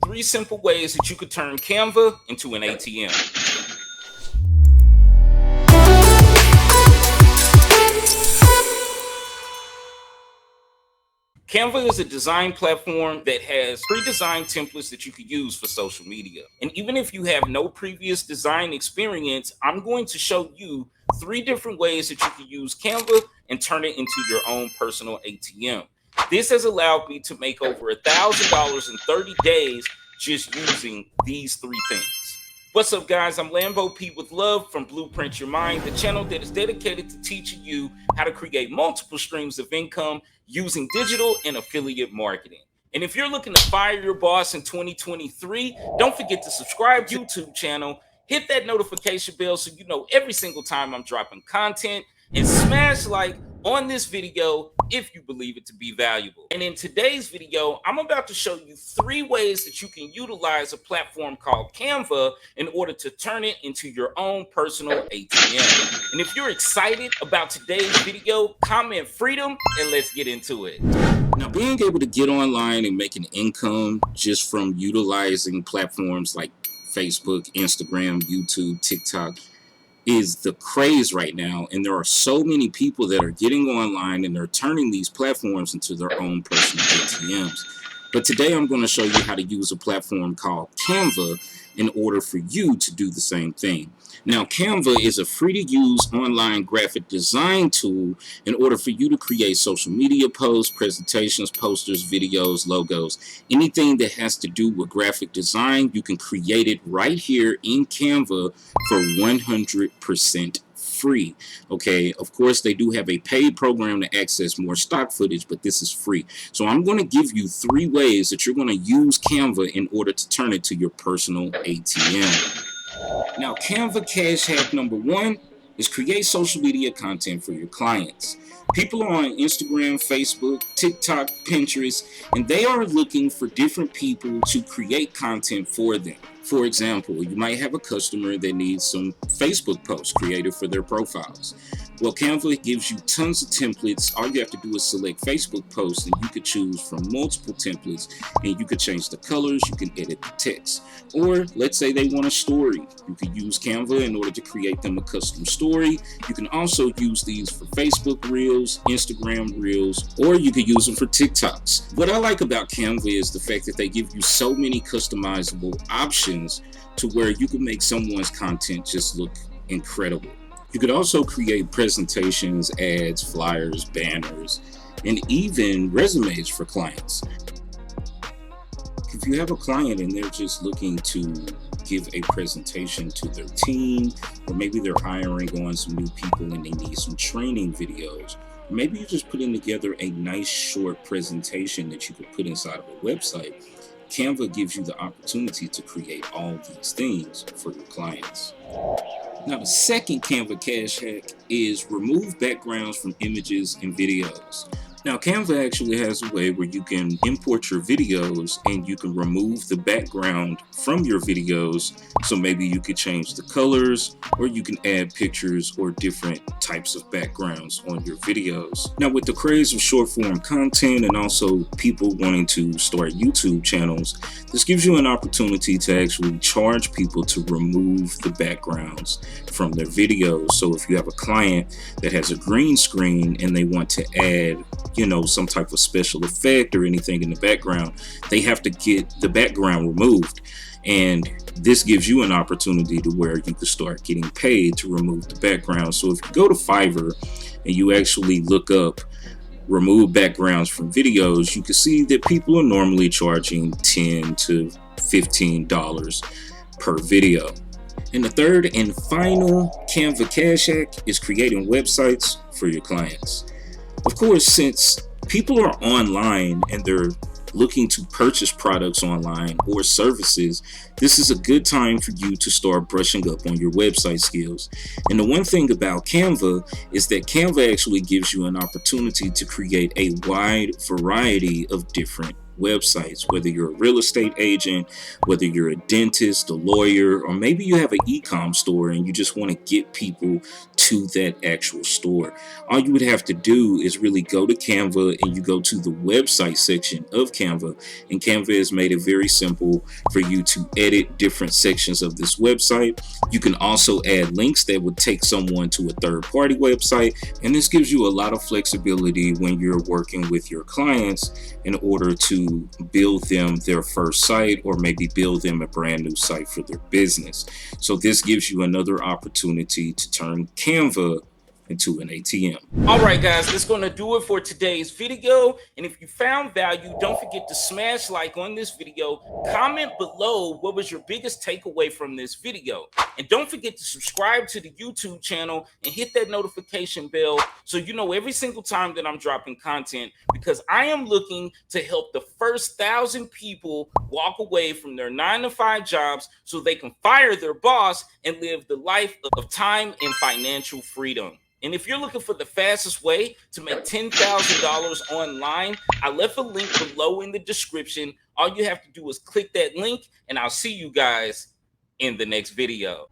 3 simple ways that you could turn Canva into an ATM. Canva is a design platform that has pre-designed templates that you can use for social media. And even if you have no previous design experience, I'm going to show you 3 different ways that you can use Canva and turn it into your own personal ATM. This has allowed me to make over $1,000 in 30 days just using these 3 things. What's up, guys? I'm Lambo P with Love from Blueprint Your Mind, the channel that is dedicated to teaching you how to create multiple streams of income using digital and affiliate marketing. And if you're looking to fire your boss in 2023, don't forget to subscribe to the YouTube channel, hit that notification bell so you know every single time I'm dropping content, and smash like on this video if you believe it to be valuable. And in today's video, I'm about to show you 3 ways that you can utilize a platform called Canva in order to turn it into your own personal ATM. And if you're excited about today's video, comment freedom and let's get into it. Now, being able to get online and make an income just from utilizing platforms like Facebook, Instagram, YouTube, TikTok is the craze right now, and there are so many people that are getting online and they're turning these platforms into their own personal ATMs. But today I'm going to show you how to use a platform called Canva in order for you to do the same thing. Now, Canva is a free-to-use online graphic design tool in order for you to create social media posts, presentations, posters, videos, logos, anything that has to do with graphic design. You can create it right here in Canva for 100% free. Okay, of course they do have a paid program to access more stock footage, but this is free. So I'm going to give you 3 ways that you're going to use Canva in order to turn it to your personal ATM. Now, Canva cash hack number 1 is create social media content for your clients. People are on Instagram, Facebook, TikTok, Pinterest, and they are looking for different people to create content for them. For example, you might have a customer that needs some Facebook posts created for their profiles. Well, Canva gives you tons of templates. All you have to do is select Facebook posts, and you could choose from multiple templates, and you could change the colors, you can edit the text. Or let's say they want a story. You could use Canva in order to create them a custom story. You can also use these for Facebook Reels, Instagram Reels, or you could use them for TikToks. What I like about Canva is the fact that they give you so many customizable options to where you can make someone's content just look incredible. You could also create presentations, ads, flyers, banners, and even resumes for clients. If you have a client and they're just looking to give a presentation to their team, or maybe they're hiring on some new people and they need some training videos, or maybe you're just putting together a nice short presentation that you could put inside of a website, Canva gives you the opportunity to create all these things for your clients. Now, the second Canva cash hack is remove backgrounds from images and videos. Now, Canva actually has a way where you can import your videos and you can remove the background from your videos. So maybe you could change the colors, or you can add pictures or different types of backgrounds on your videos. Now, with the craze of short form content and also people wanting to start YouTube channels, this gives you an opportunity to actually charge people to remove the backgrounds from their videos. So if you have a client that has a green screen and they want to add some type of special effect or anything in the background, they have to get the background removed. And this gives you an opportunity to where you can start getting paid to remove the background. So if you go to Fiverr and you actually look up remove backgrounds from videos, you can see that people are normally charging $10 to $15 per video. And the third and final Canva cash hack is creating websites for your clients. Of course, since people are online and they're looking to purchase products online or services, this is a good time for you to start brushing up on your website skills. And the one thing about Canva is that Canva actually gives you an opportunity to create a wide variety of different websites, whether you're a real estate agent, whether you're a dentist, a lawyer, or maybe you have an e-com store and you just want to get people to that actual store. All you would have to do is really go to Canva and you go to the website section of Canva. And Canva has made it very simple for you to edit different sections of this website. You can also add links that would take someone to a third-party website. And this gives you a lot of flexibility when you're working with your clients in order to build them their first site or maybe build them a brand new site for their business. So this gives you another opportunity to turn Canva into an ATM. All right, guys, that's going to do it for today's video. And if you found value, don't forget to smash like on this video. Comment below what was your biggest takeaway from this video. And don't forget to subscribe to the YouTube channel and hit that notification bell so you know every single time that I'm dropping content, because I am looking to help the first 1,000 people walk away from their 9-to-5 jobs so they can fire their boss and live the life of time and financial freedom. And if you're looking for the fastest way to make $10,000 online, I left a link below in the description. All you have to do is click that link, and I'll see you guys in the next video.